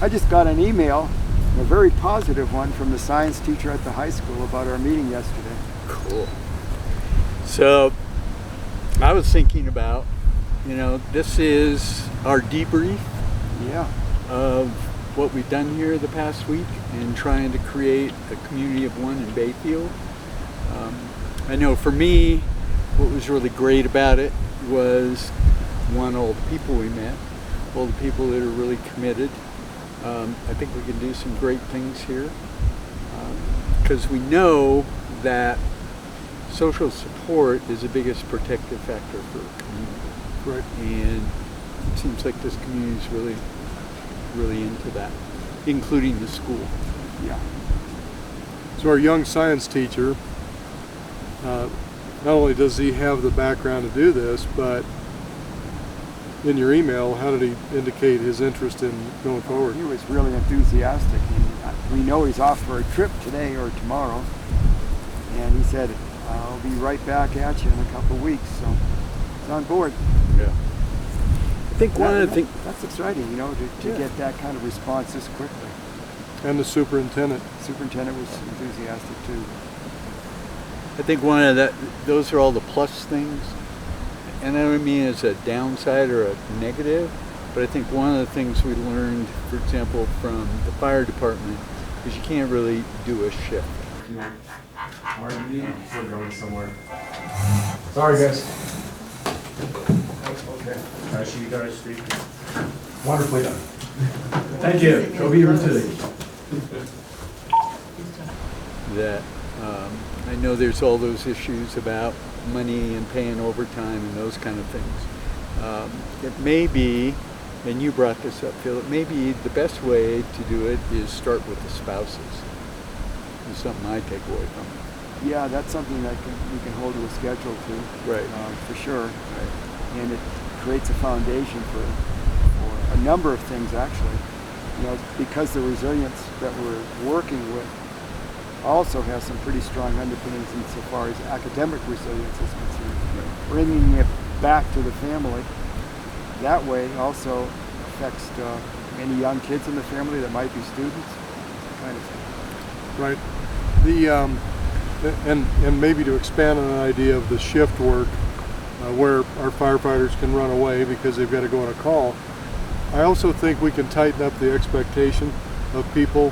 I just got an email, a very positive one, from the science teacher at the high school about our meeting yesterday. Cool. So I was thinking about, this is our debrief Yeah. of what we've done here the past week and trying to create a community of one in Bayfield. I know for me, what was really great about it was, one, all the people we met, all the people that are really committed. I think we can do some great things here because we know that social support is the biggest protective factor for a community. Right. And it seems like this community is really, really into that, including the school. Yeah. So our young science teacher, not only does he have the background to do this, but in your email, how did he indicate his interest in going forward? He was really enthusiastic. We know he's off for a trip today or tomorrow, and he said, I'll be right back at you in a couple of weeks, so he's on board. Yeah. I think one of the things... That's exciting, to get that kind of response this quickly. And the superintendent. The superintendent was enthusiastic too. I think one of those are all the plus things. And I don't mean as a downside or a negative, but I think one of the things we learned, for example, from the fire department is you can't really do a shift. We're going somewhere. Sorry, guys. Okay. I see you guys speak. Wonderfully done. Thank you. Go be resilient. That I know there's all those issues about money and paying overtime and those kind of things. It may be, and you brought this up, Phil, it may be the best way to do it is start with the spouses. It's something I take away from it. Yeah, that's something that we can hold to a schedule too. Right. For sure. Right. And it creates a foundation for a number of things actually. Because the resilience that we're working with also has some pretty strong underpinnings insofar as academic resilience is concerned. Right. Bringing it back to the family, that way also affects any young kids in the family that might be students, that kind of thing. Right. And maybe to expand on an idea of the shift work, where our firefighters can run away because they've got to go on a call, I also think we can tighten up the expectation of people.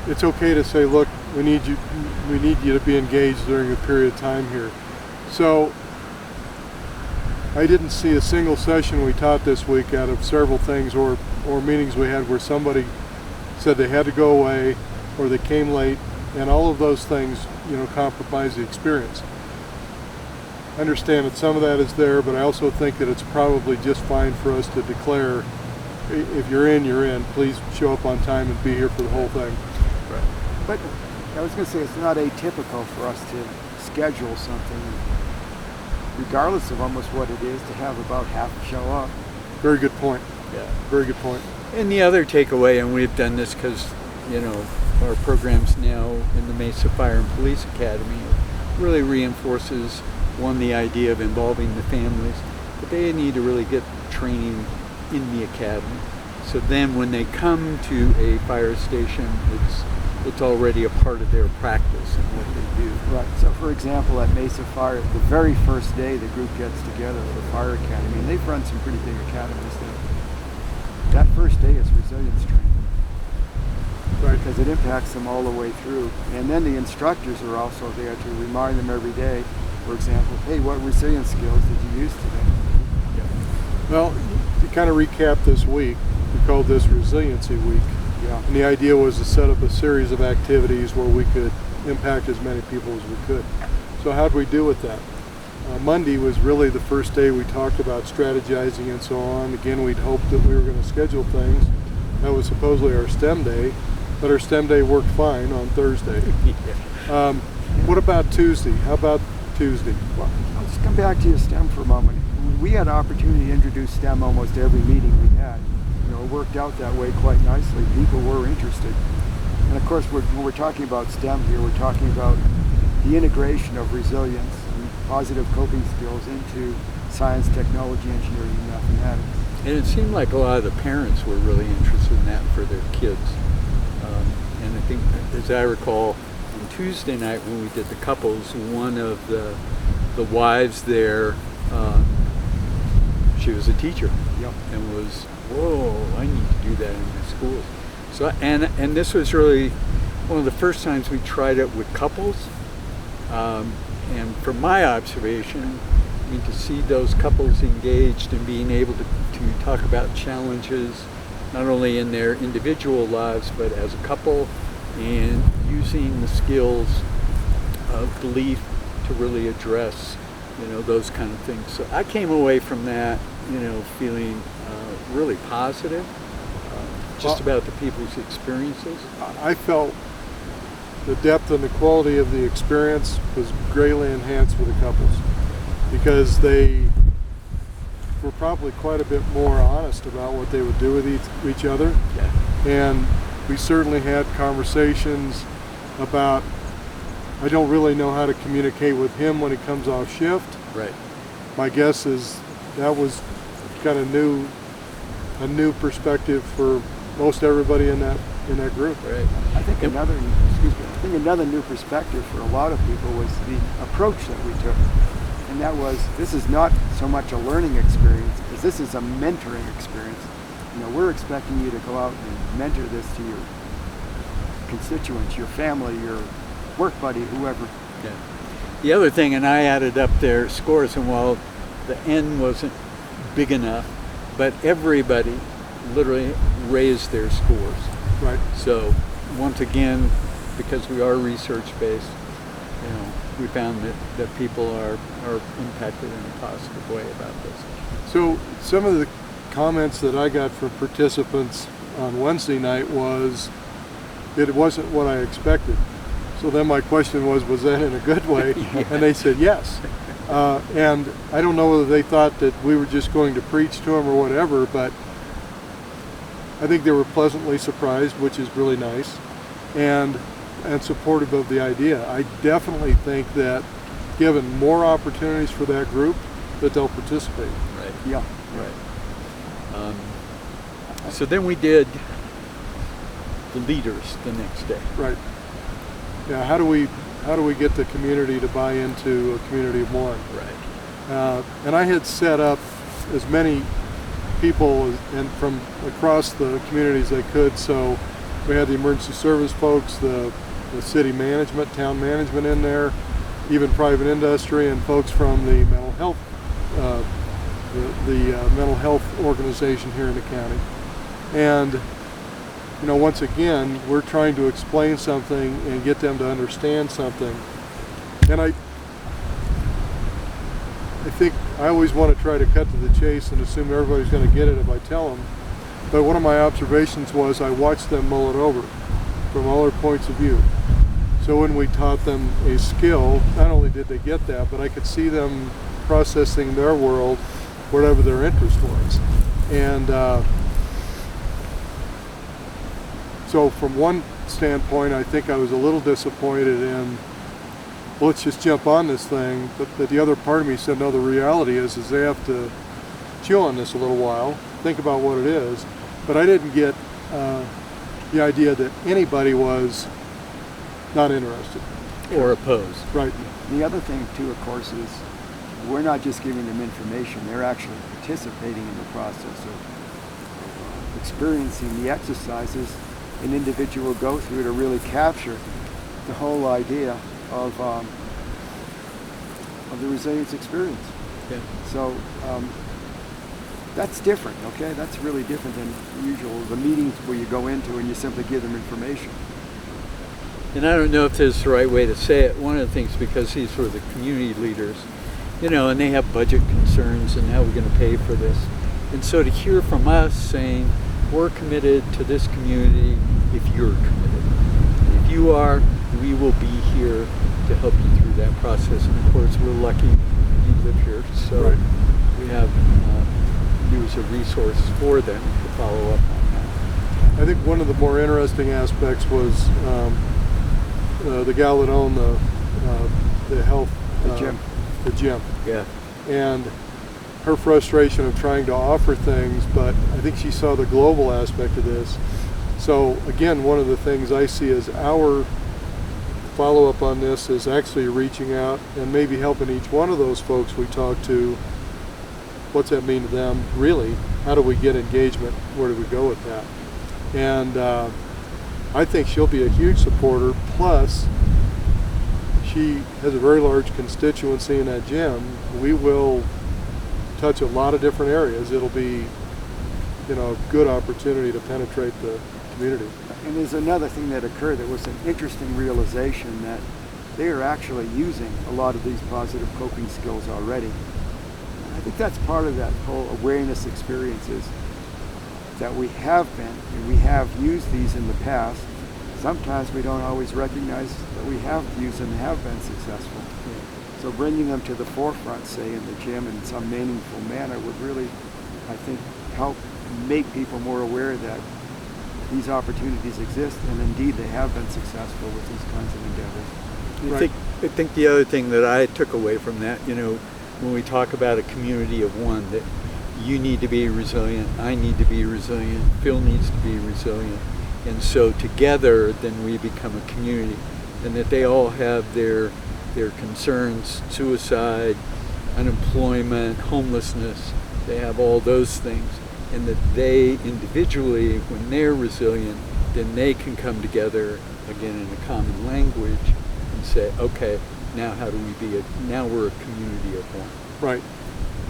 It's okay to say, look, we need you to be engaged during a period of time here. So I didn't see a single session we taught this week out of several things or meetings we had where somebody said they had to go away or they came late, and all of those things, compromise the experience. I understand that some of that is there, but I also think that it's probably just fine for us to declare, if you're in, you're in. Please show up on time and be here for the whole thing. Right. But I was going to say it's not atypical for us to schedule something, regardless of almost what it is, to have about half show up. Very good point. Yeah. Very good point. And the other takeaway, and we've done this because, our programs now in the Mesa Fire and Police Academy really reinforces, one, the idea of involving the families, but they need to really get training in the academy. So then when they come to a fire station, it's already a part of their practice and what they do. Right. So for example, at Mesa Fire, the very first day the group gets together for Fire Academy, and they've run some pretty big academies there. That first day is resilience training. Right. Because it impacts them all the way through. And then the instructors are also there to remind them every day, for example, hey, what resilience skills did you use today? Yeah. Well, to kind of recap this week, we called this Resiliency Week. Yeah. And the idea was to set up a series of activities where we could impact as many people as we could. So how did we do with that? Monday was really the first day we talked about strategizing and so on. Again, we'd hoped that we were going to schedule things. That was supposedly our STEM day, but our STEM day worked fine on Thursday. What about Tuesday? How about Tuesday? Well, let's come back to your STEM for a moment. We had an opportunity to introduce STEM almost every meeting we had. It worked out that way quite nicely. People were interested. And of course, when we're talking about STEM here, we're talking about the integration of resilience and positive coping skills into science, technology, engineering, and mathematics. And it seemed like a lot of the parents were really interested in that for their kids. And I think, as I recall, on Tuesday night when we did the couples, one of the wives there, she was a teacher. Yep. And was, whoa, I need to do that in my schools. So, and this was really one of the first times we tried it with couples. And from my observation, I mean, to see those couples engaged and being able to talk about challenges, not only in their individual lives, but as a couple, and using the skills of belief to really address, those kind of things. So I came away from that, feeling really positive, just about the people's experiences. I felt the depth and the quality of the experience was greatly enhanced for the couples because they were probably quite a bit more honest about what they would do with each other. Yeah. And we certainly had conversations about, I don't really know how to communicate with him when he comes off shift. Right. My guess is that was kind of a new perspective for most everybody in that group. Right. I think another new perspective for a lot of people was the approach that we took. And that was, this is not so much a learning experience as this is a mentoring experience. We're expecting you to go out and mentor this to your constituents, your family, your work buddy, whoever. Yeah. The other thing, and I added up their scores, and while the N wasn't big enough, but everybody literally raised their scores. Right. So once again, because we are research-based, we found that people are impacted in a positive way about this. So some of the comments that I got from participants on Wednesday night was, it wasn't what I expected. So then my question was that in a good way? Yeah. And they said yes. And I don't know whether they thought that we were just going to preach to them or whatever, but I think they were pleasantly surprised, which is really nice, and supportive of the idea. I definitely think that given more opportunities for that group, that they'll participate. Right. Yeah. Right. So then we did the leaders the next day. Right. Yeah. How do we get the community to buy into a community of one? Right. And I had set up as many people and from across the communities I could. So we had the emergency service folks, the city management, town management in there, even private industry, and folks from the mental health, the mental health organization here in the county. And once again, we're trying to explain something and get them to understand something. And I think I always want to try to cut to the chase and assume everybody's going to get it if I tell them. But one of my observations was I watched them mull it over from all their points of view. So when we taught them a skill, not only did they get that, but I could see them processing their world, whatever their interest was. And so from one standpoint, I think I was a little disappointed in, well, let's just jump on this thing. But the other part of me said, no, the reality is they have to chew on this a little while, think about what it is. But I didn't get the idea that anybody was not interested. Or opposed. Right. The other thing too, of course, is we're not just giving them information, they're actually participating in the process of experiencing the exercises an individual will go through to really capture the whole idea of the resilience experience. Yeah. So that's different, okay? That's really different than usual, the meetings where you go into and you simply give them information. And I don't know if this is the right way to say it. One of the things, because these were the community leaders, and they have budget concerns and how we're going to pay for this. And so to hear from us saying, we're committed to this community if you're committed. If you are, we will be here to help you through that process. And of course, we're lucky you live here, so Right. we have you as a resource for them to follow up on that. I think one of the more interesting aspects was the gal that owned the health The gym. The gym. Yeah. And her frustration of trying to offer things, but I think she saw the global aspect of this. So again, one of the things I see as our follow-up on this is actually reaching out and maybe helping each one of those folks we talk to. What's that mean to them, really? How do we get engagement? Where do we go with that? And I think she'll be a huge supporter. Plus, she has a very large constituency in that gym. We will touch a lot of different areas. It'll be, a good opportunity to penetrate the community. And there's another thing that occurred that was an interesting realization that they are actually using a lot of these positive coping skills already. And I think that's part of that whole awareness experience is that we have used these in the past. Sometimes we don't always recognize that we have used them and have been successful. Yeah. So bringing them to the forefront, say in the gym in some meaningful manner would really, I think, help make people more aware that these opportunities exist, and indeed they have been successful with these kinds of endeavors. Right. I think the other thing that I took away from that, when we talk about a community of one, that you need to be resilient, I need to be resilient, Phil needs to be resilient, and so together then we become a community, and that they all have their concerns, suicide, unemployment, homelessness, they have all those things. And that they individually, when they're resilient, then they can come together again in a common language and say, okay, now how do we now we're a community of one. Right.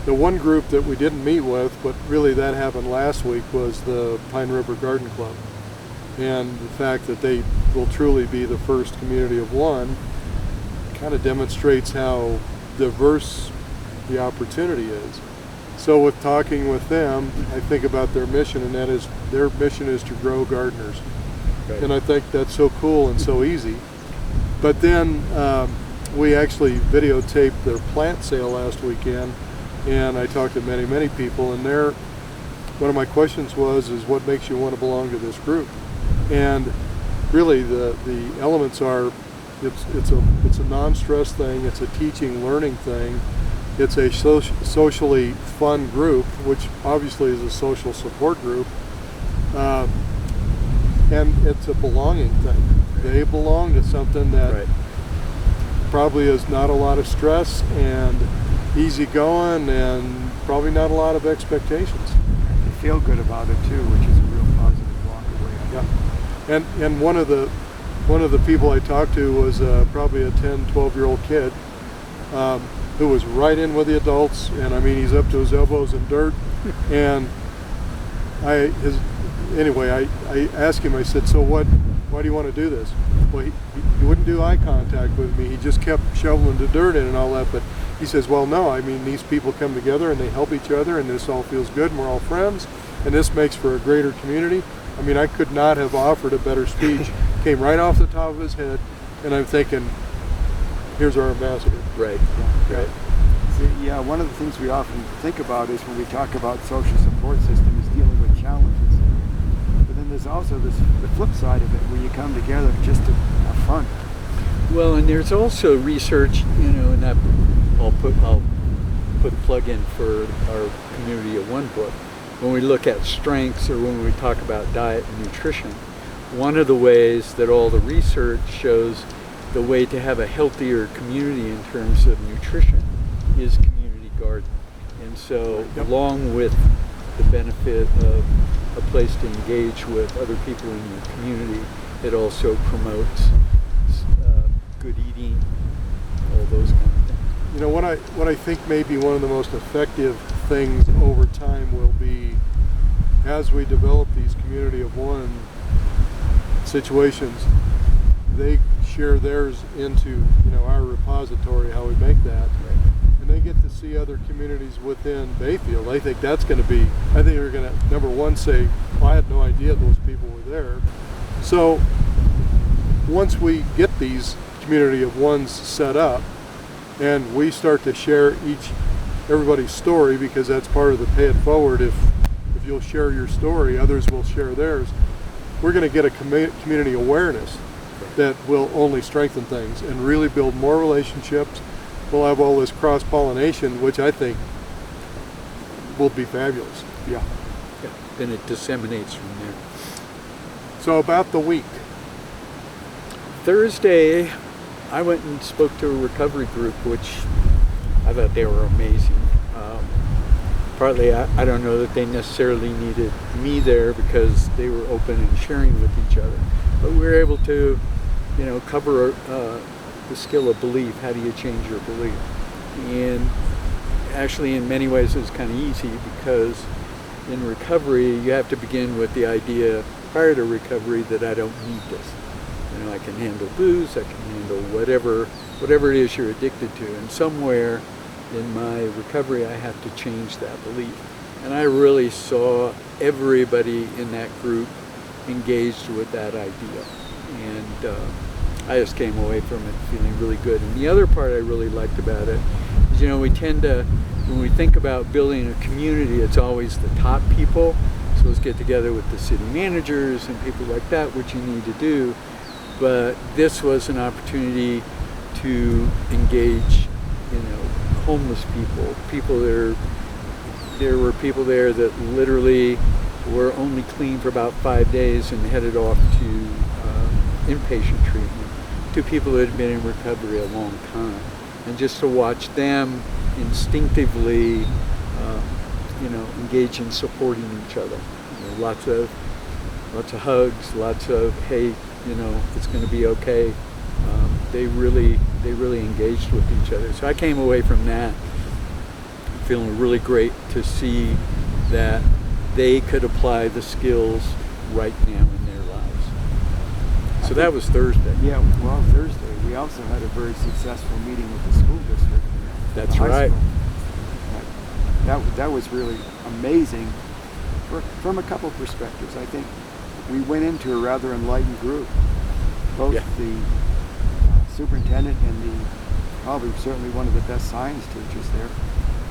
The one group that we didn't meet with, but really that happened last week, was the Pine River Garden Club. And the fact that they will truly be the first community of one kind of demonstrates how diverse the opportunity is. So with talking with them, I think about their mission, and that is, their mission is to grow gardeners. Right. And I think that's so cool and so easy. But then we actually videotaped their plant sale last weekend, and I talked to many, many people, and one of my questions is what makes you want to belong to this group? And really the elements are, it's a non-stress thing, it's a teaching, learning thing. It's a socially fun group, which obviously is a social support group, and it's a belonging thing. They belong to something that probably is not a lot of stress and easy going, and probably not a lot of expectations. They feel good about it too, which is a real positive walk away. Yeah, and one of the people I talked to was probably a 10, 12-year-old kid. Who was right in with the adults, and I mean he's up to his elbows in dirt. And I asked him, I said, so why do you want to do this? Well, he wouldn't do eye contact with me, he just kept shoveling the dirt in and all that. But he says, well, no, I mean these people come together and they help each other, and this all feels good, and we're all friends, and this makes for a greater community. I mean, I could not have offered a better speech. Came right off the top of his head, and I'm thinking, here's our ambassador. Right. Yeah. Right. See, yeah, one of the things we often think about is when we talk about social support system is dealing with challenges. But then there's also the flip side of it, where you come together just to have fun. Well, and there's also research, and that I'll put a plug in for our Community of One book. When we look at strengths, or when we talk about diet and nutrition, one of the ways that all the research shows the way to have a healthier community in terms of nutrition is community garden. And so along with the benefit of a place to engage with other people in your community, it also promotes good eating, all those kind of things. What I think may be one of the most effective things over time will be, as we develop these community of one situations, they share theirs into our repository, how we make that, and they get to see other communities within Bayfield. I think that's going to be, I think they're going to, number one, say, well, I had no idea those people were there. So once we get these community of ones set up, and we start to share everybody's story, because that's part of the pay it forward. If you'll share your story, others will share theirs. We're going to get a community awareness that will only strengthen things and really build more relationships. We'll have all this cross-pollination, which I think will be fabulous. Yeah. Yeah. Then it disseminates from there. So about the week. Thursday, I went and spoke to a recovery group, which I thought they were amazing. Partly, I don't know that they necessarily needed me there because they were open and sharing with each other. But we were able to, cover the skill of belief. How do you change your belief? And actually, in many ways, it was kind of easy because in recovery, you have to begin with the idea prior to recovery that I don't need this. I can handle booze, I can handle whatever it is you're addicted to. And somewhere in my recovery, I have to change that belief. And I really saw everybody in that group engaged with that idea. And I just came away from it feeling really good. And the other part I really liked about it is, we tend to, when we think about building a community, it's always the top people. So let's get together with the city managers and people like that, which you need to do. But this was an opportunity to engage, homeless people. There were people there that literally were only clean for about 5 days and headed off to inpatient treatment, to people that had been in recovery a long time. And just to watch them instinctively, engage in supporting each other. Lots of hugs, lots of, hey, it's going to be okay. They really engaged with each other. So I came away from that feeling really great to see that they could apply the skills right now in their lives. So that was Thursday. Yeah, well, Thursday we also had a very successful meeting with the school district. That's the high right. School. That was really amazing from a couple perspectives. I think we went into a rather enlightened group. Both the superintendent and probably certainly one of the best science teachers there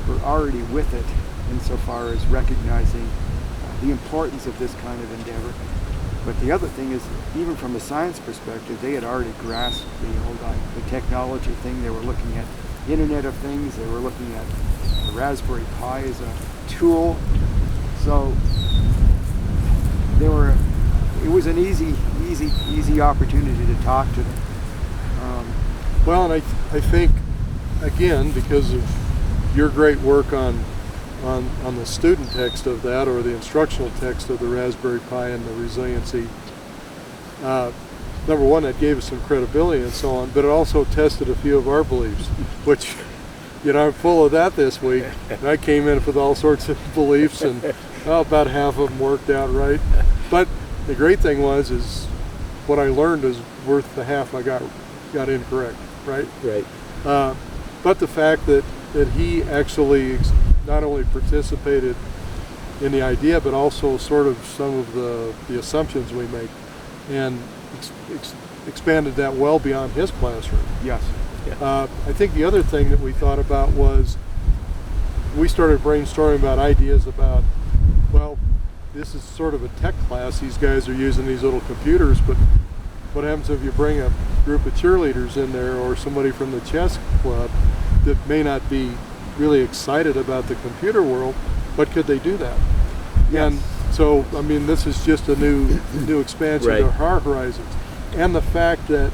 were already with it insofar as recognizing the importance of this kind of endeavor. But the other thing is, even from a science perspective, they had already grasped the technology thing. They were looking at Internet of Things. They were looking at the Raspberry Pi as a tool. So it was an easy opportunity to talk to them. Well, and I think, again, because of your great work on the student text of that, or the instructional text of the Raspberry Pi and the resiliency, number one, that gave us some credibility and so on, but it also tested a few of our beliefs, which, I'm full of that this week. And I came in with all sorts of beliefs, and about half of them worked out right. But the great thing is what I learned is worth the half I got incorrect, right? Right. But the fact that he actually not only participated in the idea, but also sort of some of the assumptions we make, and expanded that well beyond his classroom. Yes. I think the other thing that we thought about was we started brainstorming about ideas about, well, this is sort of a tech class. These guys are using these little computers, but what happens if you bring a group of cheerleaders in there or somebody from the chess club that may not be really excited about the computer world, but could they do that? Yes. And so, this is just a new expansion Right. of our horizons. And the fact that,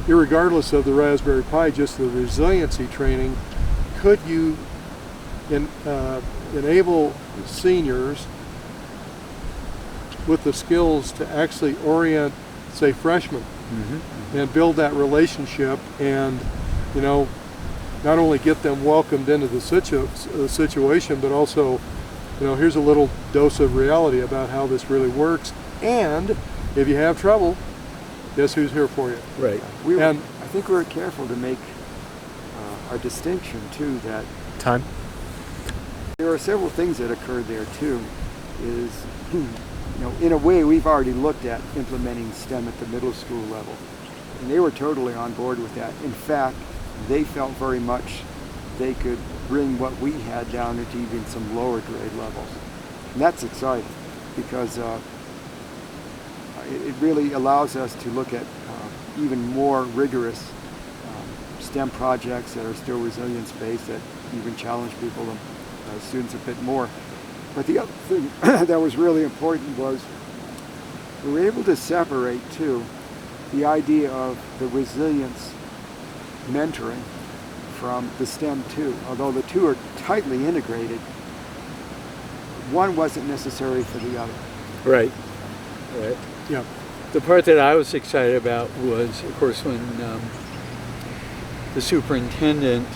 irregardless of the Raspberry Pi, just the resiliency training, could you enable seniors with the skills to actually orient, say, freshmen, and build that relationship, and not only get them welcomed into the situation, but also, here's a little dose of reality about how this really works, and if you have trouble, guess who's here for you? Right. I think we were careful to make our distinction too, that Time. there are several things that occurred there too. Is in a way, we've already looked at implementing STEM at the middle school level, and they were totally on board with that. In fact, they felt very much they could bring what we had down into even some lower grade levels, and that's exciting because it really allows us to look at even more rigorous STEM projects that are still resilience-based, that even challenge people students a bit more. But the other thing that was really important was we were able to separate, too, the idea of the resilience mentoring from the STEM 2. Although the two are tightly integrated, one wasn't necessary for the other. Right. Right. Yeah. The part that I was excited about was, of course, when the superintendent,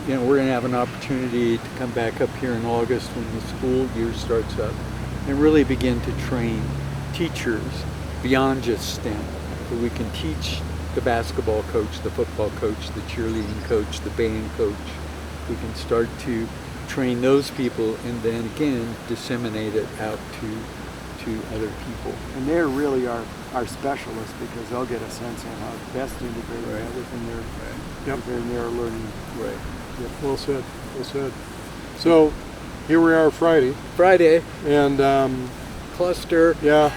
we're going to have an opportunity to come back up here in August when the school year starts up and really begin to train teachers beyond just STEM. So we can teach the basketball coach, the football coach, the cheerleading coach, the band coach. We can start to train those people and then again disseminate it out to other people. And they're really our specialists because they'll get a sense of how best to integrate that within their learning. Right. Yep. Well said. Well said. So here we are Friday. And cluster. Yeah.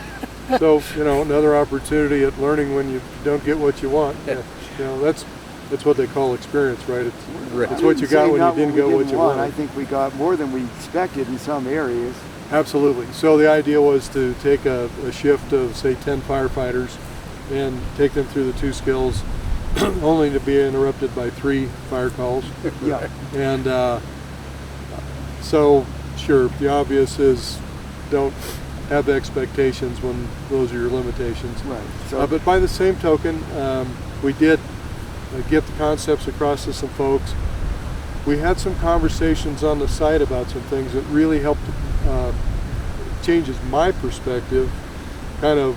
So, another opportunity at learning when you don't get what you want. Yeah. That's what they call experience, right? Right. It's what you got when you didn't get what you wanted. I think we got more than we expected in some areas. Absolutely. So the idea was to take a shift of, say, 10 firefighters and take them through the 2 skills, only to be interrupted by 3 fire calls. Yeah. And so, sure, the obvious is don't have expectations when those are your limitations. Right. So, but by the same token, we did get the concepts across to some folks. We had some conversations on the site about some things that really helped changes my perspective kind of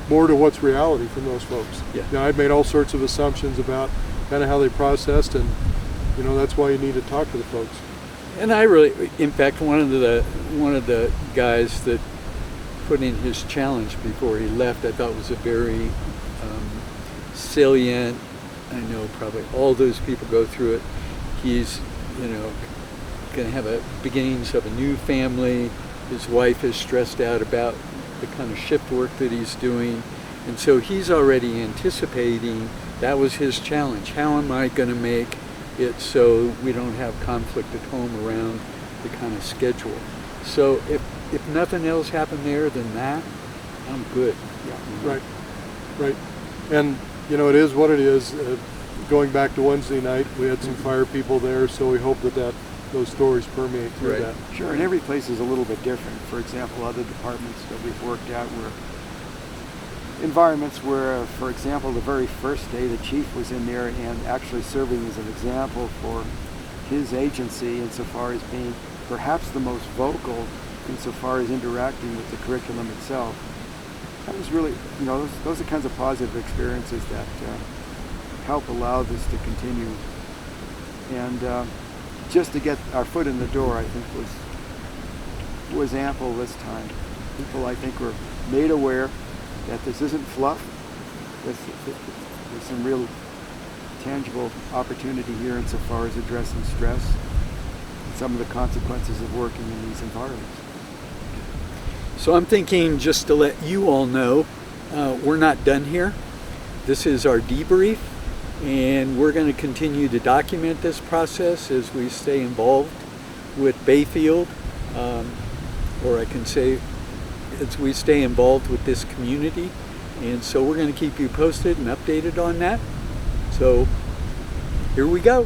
more to what's reality from those folks. Yeah. I'd made all sorts of assumptions about kind of how they processed, and that's why you need to talk to the folks. And I really, in fact, one of the guys that put in his challenge before he left, I thought was a very salient. I know probably all those people go through it. He's, going to have beginnings of a new family. His wife is stressed out about the kind of shift work that he's doing, and so he's already anticipating. That was his challenge. How am I going to make it so we don't have conflict at home around the kind of schedule? So if nothing else happened there than that, I'm good. Yeah. Right. And it is what it is. Going back to Wednesday night, we had some fire people there, so we hope that those stories permeate through that. Sure, and every place is a little bit different. For example, other departments that we've worked at were environments where, for example, the very first day the chief was in there and actually serving as an example for his agency insofar as being perhaps the most vocal insofar as interacting with the curriculum itself. That was really, those are kinds of positive experiences that help allow this to continue. And just to get our foot in the door, I think, was ample this time. People, I think, were made aware that this isn't fluff. There's some real tangible opportunity here insofar as addressing stress and some of the consequences of working in these environments. So I'm thinking, just to let you all know, we're not done here. This is our debrief, and we're going to continue to document this process as we stay involved with Bayfield, or I can say as we stay involved with this community. And so we're going to keep you posted and updated on that. So here we go.